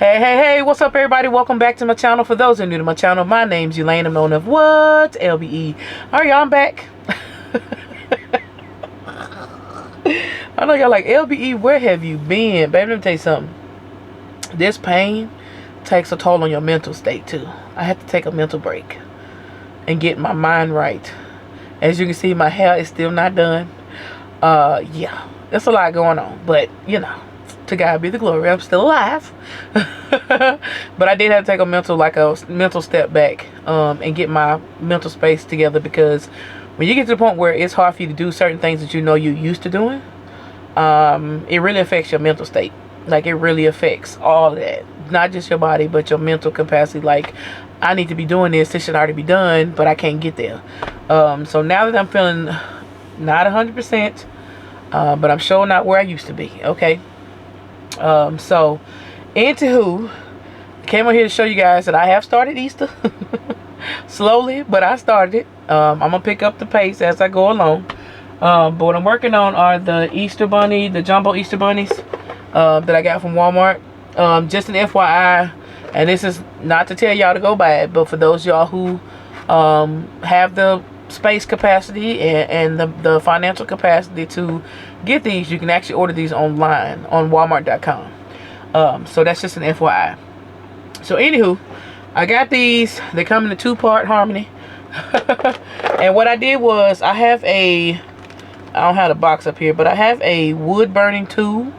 Hey, what's up everybody? Welcome back to my channel. For those who are new to my channel, my name's Elaine. I'm known as what? LBE. Alright, y'all, I'm back. I know y'all like, LBE, where have you been? Baby, let me tell you something. This pain takes a toll on your mental state too. I have to take a mental break and get my mind right. As you can see, my hair is still not done. Yeah, there's a lot going on, but you know, to God be the glory, I'm still alive. But I did have to take a mental step back and get my mental space together, because when you get to the point where it's hard for you to do certain things that you know you're used to doing, it really affects your mental state. Like, it really affects all of that, not just your body but your mental capacity. Like, I need to be doing this should already be done, but I can't get there. So now that I'm feeling not 100%, but I'm sure not where I used to be. Okay. So anywho, I came on here to show you guys that I have started Easter. Slowly, but I started it. I'm gonna pick up the pace as I go along. But what I'm working on are the Easter bunny, the jumbo Easter bunnies that I got from Walmart. Just an FYI, and this is not to tell y'all to go buy it, but for those y'all who have the space capacity and the financial capacity to get these, you can actually order these online on walmart.com. So that's just an FYI. So anywho, I got these. They come in a 2-part harmony. And what I did was, I don't have the box up here, but I have a wood burning tool.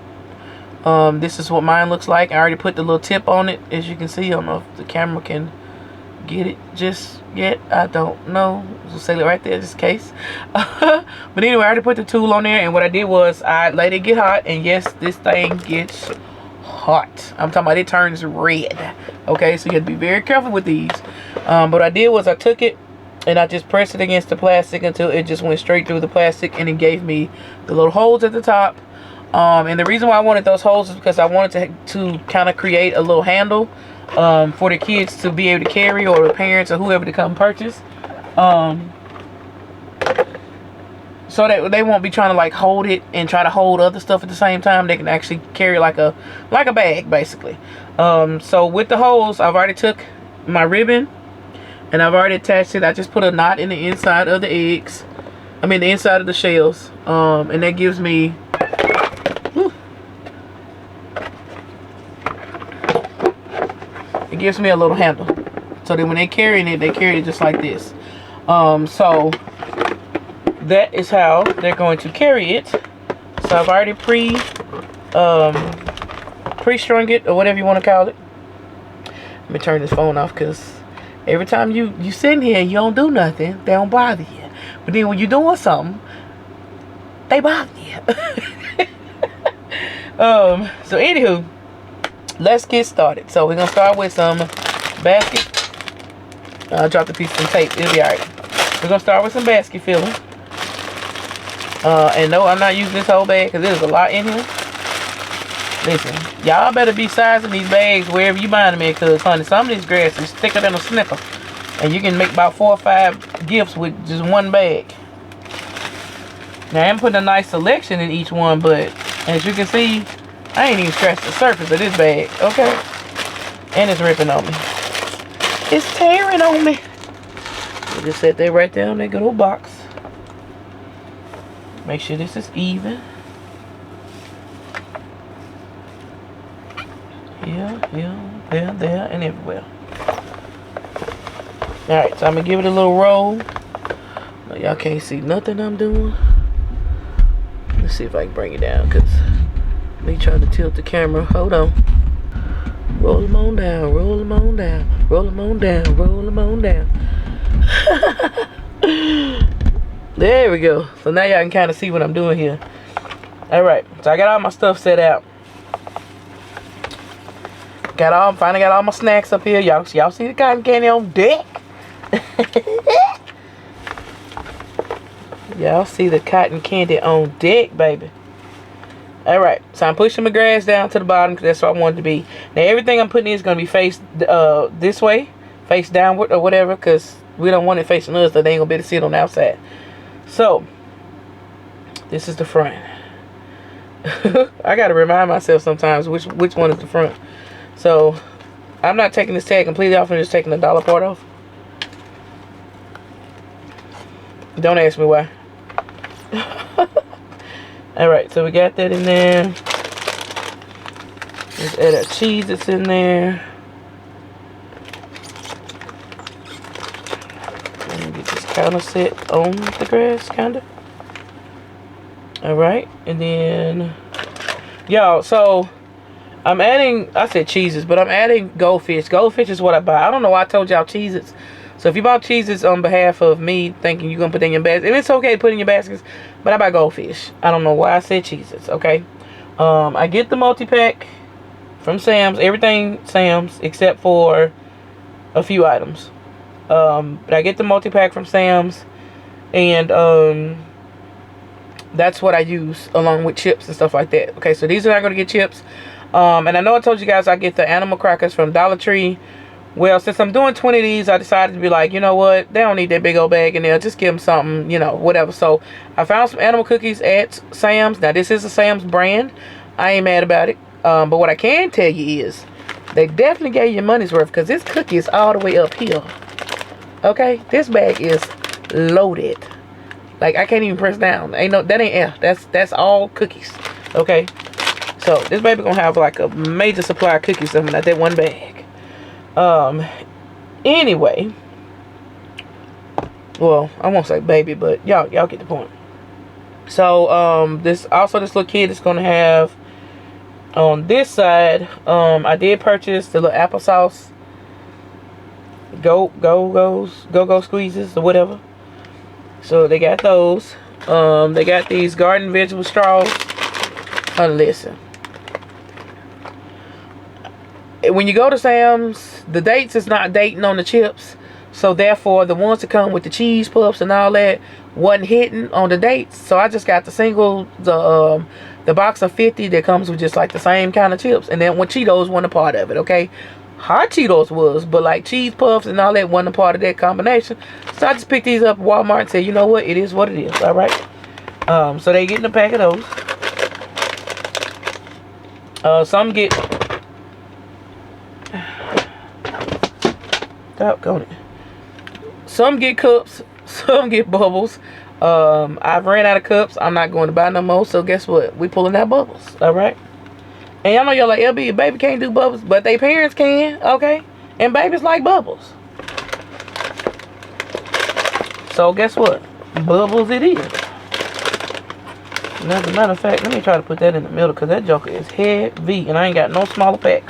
This is what mine looks like. I already put the little tip on it, as you can see. I don't know if the camera can get it just yet. I don't know. So say it right there, just in case. But anyway, I already put the tool on there, and what I did was I let it get hot. And yes, this thing gets hot. I'm talking about, it turns red. Okay, so you have to be very careful with these. But what I did was I took it and I just pressed it against the plastic until it just went straight through the plastic, and it gave me the little holes at the top. And the reason why I wanted those holes is because I wanted to kind of create a little handle for the kids to be able to carry, or the parents or whoever to come purchase, so that they won't be trying to like hold it and try to hold other stuff at the same time. They can actually carry like a bag, basically. So with the holes, I've already took my ribbon and I've already attached it. I just put a knot in the inside of the eggs, the inside of the shells, and that gives me a little handle, so that when they're carrying it, they carry it just like this. So that is how they're going to carry it. So I've already pre-strung it, or whatever you want to call it. Let me turn this phone off, because every time you sit in here and you don't do nothing, they don't bother you. But then when you're doing something, they bother you. So anywho, let's get started. So we're gonna start with some basket. I dropped a piece of some tape. It'll be alright. We're gonna start with some basket filling. And no, I'm not using this whole bag, because there's a lot in here. Listen, y'all better be sizing these bags wherever you buying them at, because honey, some of these grass is thicker than a snicker, and you can make about 4 or 5 gifts with just one bag. Now I am putting a nice selection in each one, but as you can see, I ain't even scratched the surface of this bag, okay? And it's ripping on me. It's tearing on me. We'll just set that right there in that good old box. Make sure this is even. Here, there, and everywhere. Alright, so I'm going to give it a little roll. Y'all can't see nothing I'm doing. Let's see if I can bring it down, because me trying to tilt the camera. Hold on. Roll them on down, roll them on down, roll them on down, roll them on down. There we go. So now y'all can kind of see what I'm doing here. Alright, so I got all my stuff set out. Finally got all my snacks up here. Y'all see the cotton candy on deck? Y'all see the cotton candy on deck, baby. Alright, so I'm pushing my grass down to the bottom, because that's what I want it to be. Now everything I'm putting in is going to be faced this way, face downward or whatever, because we don't want it facing us, so they ain't going to be able to see it on the outside. So this is the front. I got to remind myself sometimes which one is the front. So I'm not taking this tag completely off. I'm just taking the dollar part off. Don't ask me why. Alright, so we got that in there. Let's add our cheese that's in there. And get this counter set on the grass, kinda. Alright, and then, y'all, so I'm adding, I said cheeses, but I'm adding goldfish. Goldfish is what I buy. I don't know why I told y'all cheeses. So if you bought cheeses on behalf of me thinking you're going to put in your basket, and it's okay to put in your baskets, but I buy goldfish. I don't know why I said cheeses, okay? I get the multi-pack from Sam's, everything Sam's, except for a few items. But I get the multi-pack from Sam's, and that's what I use along with chips and stuff like that. Okay, so these are not going to get chips. And I know I told you guys I get the animal crackers from Dollar Tree. Well, since I'm doing 20 of these, I decided to be like, you know what? They don't need that big old bag in there. Just give them something, you know, whatever. So I found some animal cookies at Sam's. Now, this is a Sam's brand. I ain't mad about it. But what I can tell you is they definitely gave you your money's worth, because this cookie is all the way up here. Okay? This bag is loaded. Like, I can't even press down. Ain't no, that ain't air. That's all cookies. Okay? So this baby gonna have like a major supply of cookies coming out that one bag. Anyway, well, I won't say baby, but y'all get the point. So this little kid is gonna have on this side. I did purchase the little applesauce go squeezes or whatever. So they got those. They got these garden vegetable straws. Listen, when you go to Sam's, the dates is not dating on the chips, so therefore the ones that come with the cheese puffs and all that wasn't hitting on the dates. So I just got the box of 50 that comes with just like the same kind of chips, and then when Cheetos wasn't a part of it. Okay, hot Cheetos was, but like cheese puffs and all that wasn't a part of that combination. So I just picked these up at Walmart and said, you know what, it is what it is. All right. So they getting a pack of those. Some get some get cups, some get bubbles. I've ran out of cups. I'm not going to buy no more. So guess what? We pulling out bubbles. All right. And y'all know y'all like, LB, your baby can't do bubbles, but they parents can. Okay. And babies like bubbles. So guess what? Bubbles it is. And as a matter of fact, let me try to put that in the middle, because that joker is heavy and I ain't got no smaller pack.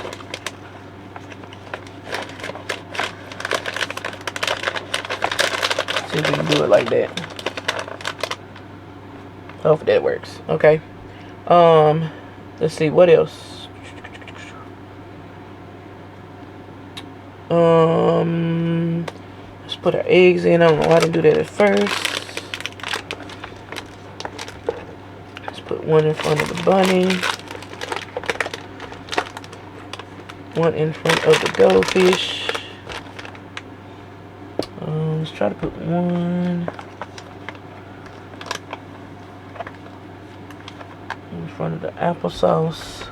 See if we can do it like that. Hopefully that works. Okay. Let's see what else. Let's put our eggs in. I don't know why I didn't do that at first. Let's put one in front of the bunny. One in front of the goldfish. Let's try to put one in front of the applesauce.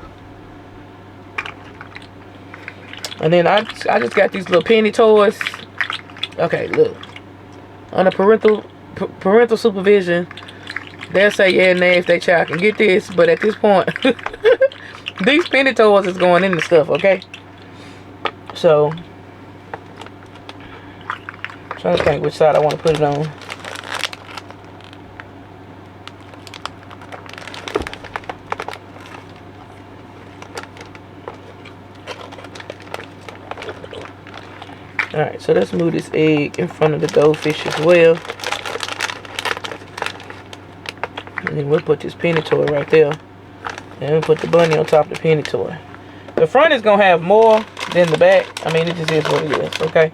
And then I just got these little penny toys. Okay, look. Under parental supervision, they'll say yeah and nay if they child can get this, but at this point, these penny toys is going in the stuff, okay? So, I'm trying to think which side I want to put it on. Alright, so let's move this egg in front of the goldfish as well. And then we'll put this penny toy right there. And we'll put the bunny on top of the penny toy. The front is going to have more than the back. I mean, it just is what it is, okay?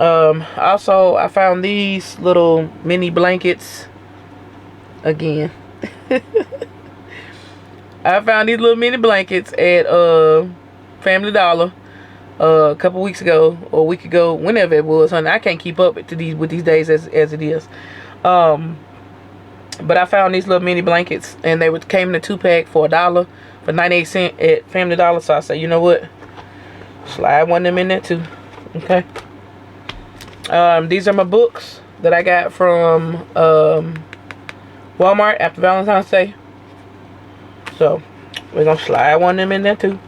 Also, I found these little mini blankets. Again. I found these little mini blankets at Family Dollar. A couple weeks ago or a week ago, whenever it was, honey. I can't keep up with these days as it is. But I found these little mini blankets, and they came in a 2-pack for $1 for 98 cents at Family Dollar. So I said, you know what? Slide one of them in there too. Okay. These are my books that I got from Walmart after Valentine's Day. So we're gonna slide one of them in there too.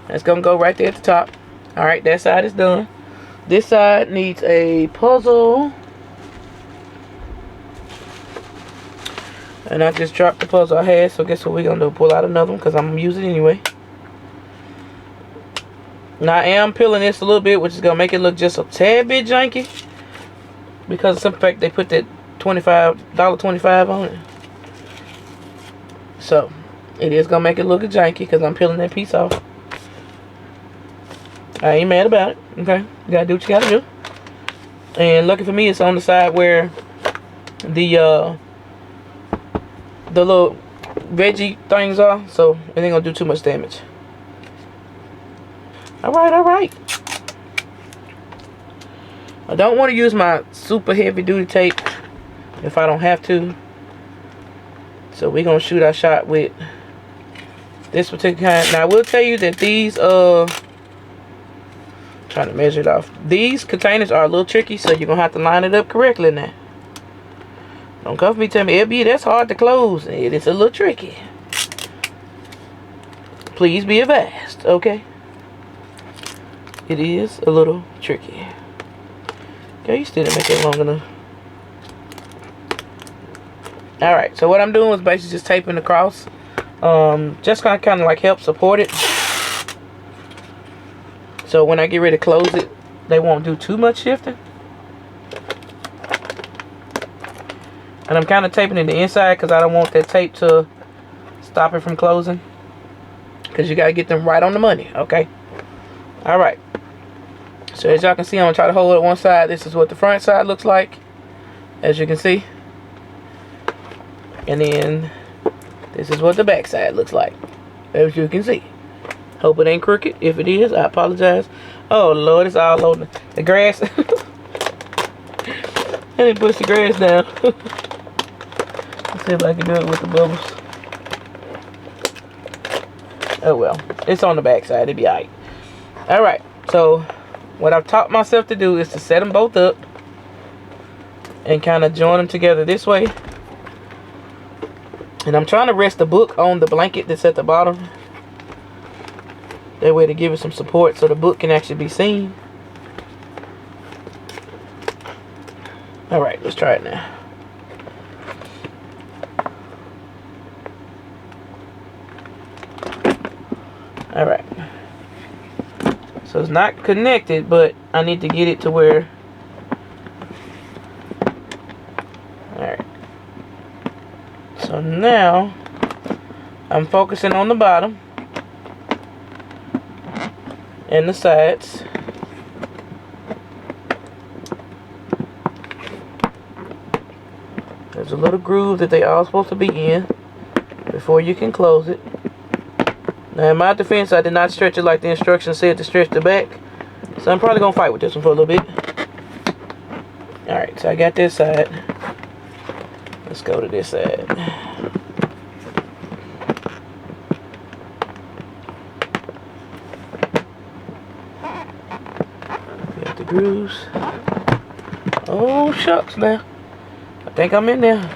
It's gonna go right there at the top. All right, that side is done. This side needs a puzzle. And I just dropped the puzzle I had, so guess what we're gonna do? Pull out another one because I'm gonna use it anyway. Now I am peeling this a little bit, which is gonna make it look just a tad bit janky, because of some fact they put that $25 on it. So it is gonna make it look janky because I'm peeling that piece off. I ain't mad about it. Okay, you gotta do what you gotta do. And lucky for me, it's on the side where the little veggie things are, so it ain't gonna do too much damage. Alright. I don't want to use my super heavy duty tape if I don't have to. So we're gonna shoot our shot with this particular kind. Now I will tell you that these trying to measure it off. These containers are a little tricky, so you're gonna have to line it up correctly now. Don't come for me tell me, LB, that's hard to close. It is a little tricky. Please be advised, okay? It is a little tricky. Okay, you still didn't make it long enough. Alright, so what I'm doing is basically just taping across. Just kind of like help support it. So when I get ready to close it, they won't do too much shifting. And I'm kind of taping it the inside because I don't want that tape to stop it from closing. Because you got to get them right on the money, okay? Alright. So as y'all can see, I'm going to try to hold it one side. This is what the front side looks like, as you can see. And then this is what the back side looks like, as you can see. Hope it ain't crooked. If it is, I apologize. Oh Lord, it's all over the grass. I didn't push the grass down. Let's see if I can do it with the bubbles. Oh well, it's on the back side. It'll be alright. Alright, so what I've taught myself to do is to set them both up and kind of join them together this way. And I'm trying to rest the book on the blanket that's at the bottom. That way to give it some support so the book can actually be seen. Alright, let's try it now. Alright. So it's not connected, but I need to get it to where... Alright. So now, I'm focusing on the bottom and the sides. There's a little groove that they all supposed to be in before you can close it. Now in my defense, I did not stretch it like the instructions said to stretch the back. So I'm probably going to fight with this one for a little bit. Alright, so I got this side. Let's go to this side. Got the grooves. Oh shucks now. I think I'm in there.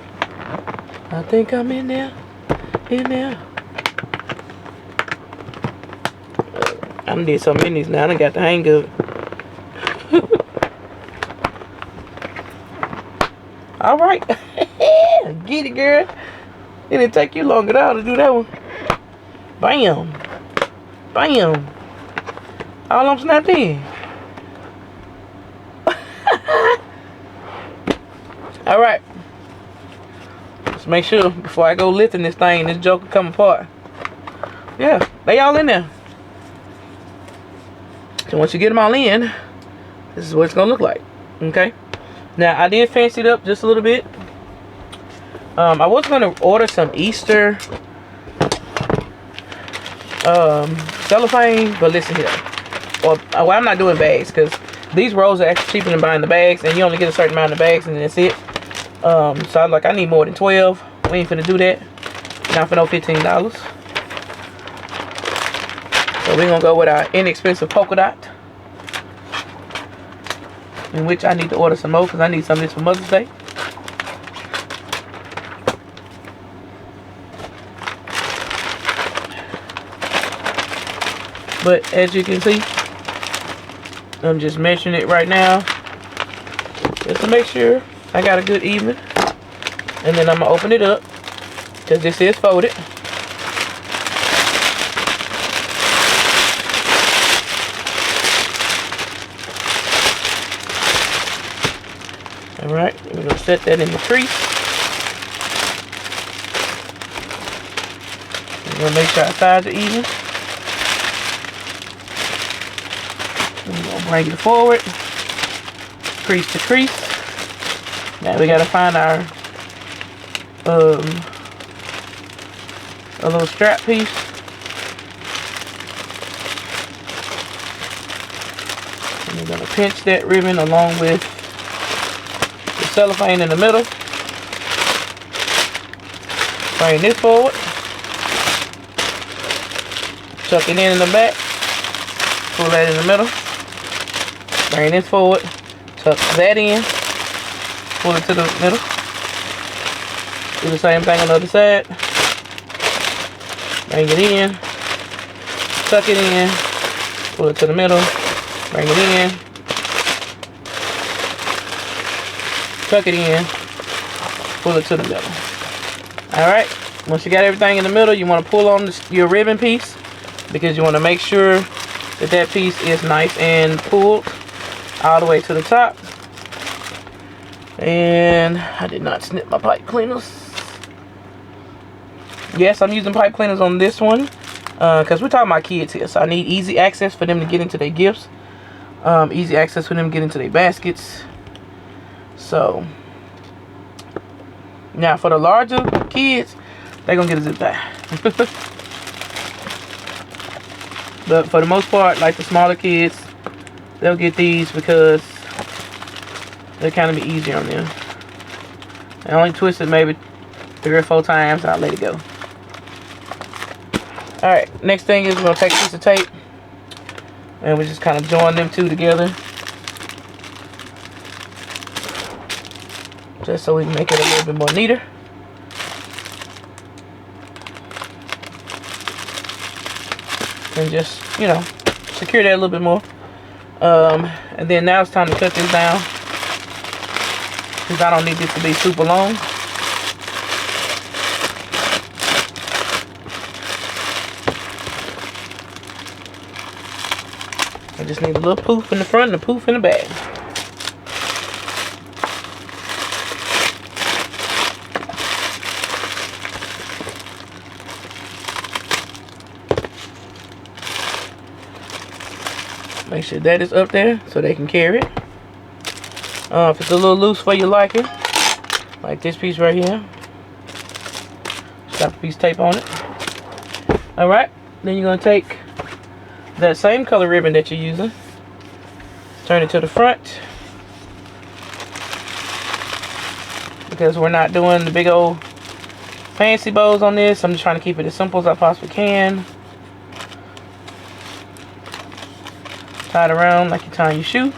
I think I'm in there. In there. I done did so many now. I done got the hang of it. Alright. Get it, girl. It didn't take you long at all to do that one. Bam. Bam. All I'm snapped in. Alright. Let's make sure before I go lifting this thing, this joker come apart. Yeah, they all in there. So once you get them all in, this is what it's gonna look like. Okay. Now I did fancy it up just a little bit. I was gonna order some Easter cellophane, but listen here. Well, I'm not doing bags because these rolls are actually cheaper than buying the bags, and you only get a certain amount of bags, and that's it. So I'm like, I need more than 12. We ain't finna do that. Not for no $15. So we're gonna go with our inexpensive polka dot, in which I need to order some more because I need some of this for Mother's Day. But as you can see, I'm just measuring it right now just to make sure I got a good even. And then I'm gonna open it up because this is folded. Alright, we're gonna set that in the crease. We're gonna make sure our sides are even. We're gonna bring it forward, crease to crease. Now we gotta find our a little strap piece. And we're gonna pinch that ribbon along with the cellophane in the middle. Bring this forward. Tuck it in the back. Pull that in the middle. Bring this forward. Tuck that in. Pull it to the middle. Do the same thing on the other side. Bring it in. Tuck it in. Pull it to the middle. Bring it in. Tuck it in. Pull it to the middle. Alright. Once you got everything in the middle, you want to pull on your ribbon piece, because you want to make sure that that piece is nice and pulled all the way to the top. And I did not snip my pipe cleaners. Yes, I'm using pipe cleaners on this one because we're talking about kids here, so I need easy access for them to get into their gifts, easy access for them to get into their baskets. So now for the larger kids, they're gonna get a zip tie. But for the most part, like the smaller kids, they'll get these because they kind of be easier on them. I only twist it maybe 3 or 4 times and I'll let it go. Alright, next thing is we're going to take a piece of tape and we just kind of join them two together, just so we can make it a little bit more neater. And just, you know, secure that a little bit more. And then now it's time to cut this down, because I don't need this to be super long. I just need a little poof in the front and a poof in the back. Make sure that is up there so they can carry it. If it's a little loose for your liking, like this piece right here, slap a piece of tape on it. Alright, then you're going to take that same color ribbon that you're using, turn it to the front, because we're not doing the big old fancy bows on this. I'm just trying to keep it as simple as I possibly can. Tie it around like you're tying your shoe.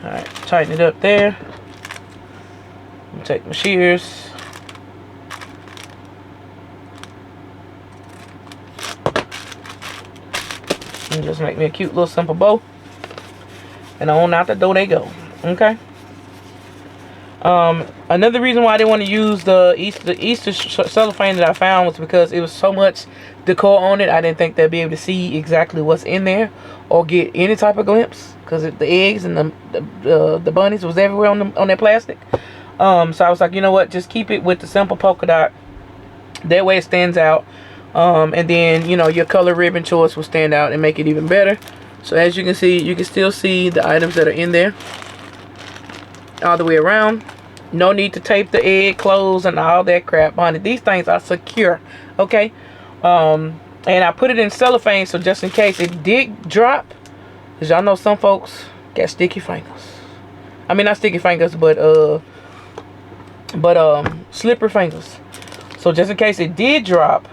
Alright, tighten it up there. Take my shears. And just make me a cute little simple bow. And on out the door they go. Okay. Another reason why I didn't want to use the Easter cellophane that I found was because it was so much decor on it. I didn't think they'd be able to see exactly what's in there or get any type of glimpse, because the eggs and the bunnies was everywhere on that plastic. So I was like, you know what, just keep it with the simple polka dot. That way it stands out And then, you know, your color ribbon choice will stand out and make it even better. So as you can see, you can still see the items that are in there all the way around. No need to tape the egg closed and all that crap on it. These things are secure, okay? And I put it in cellophane, so just in case it did drop, because y'all know some folks got sticky fingers. I mean, not sticky fingers, but slippery fingers. So just in case it did drop,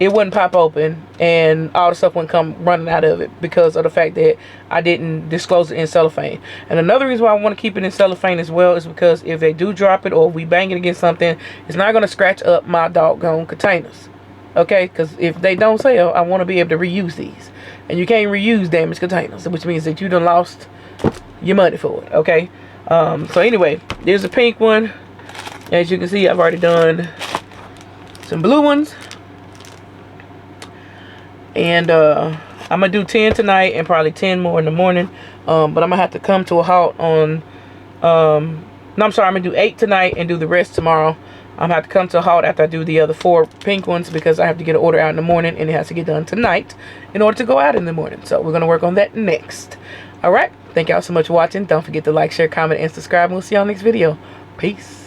it wouldn't pop open and all the stuff wouldn't come running out of it because of the fact that I didn't disclose it in cellophane. And another reason why I want to keep it in cellophane as well is because if they do drop it or we bang it against something, it's not going to scratch up my doggone containers. Okay, because if they don't sell, I want to be able to reuse these. And you can't reuse damaged containers, which means that you done lost your money for it. Okay, so anyway, there's a pink one. As you can see, I've already done some blue ones. And I'm gonna do 10 tonight and probably 10 more in the morning. But I'm gonna have to come to a halt on no, I'm sorry, I'm gonna do 8 tonight and do the rest tomorrow. I'm gonna have to come to a halt after I do the other 4 pink ones because I have to get an order out in the morning and it has to get done tonight in order to go out in the morning. So we're gonna work on that next. Alright, thank y'all so much for watching. Don't forget to like, share, comment, and subscribe, and we'll see y'all next video. Peace.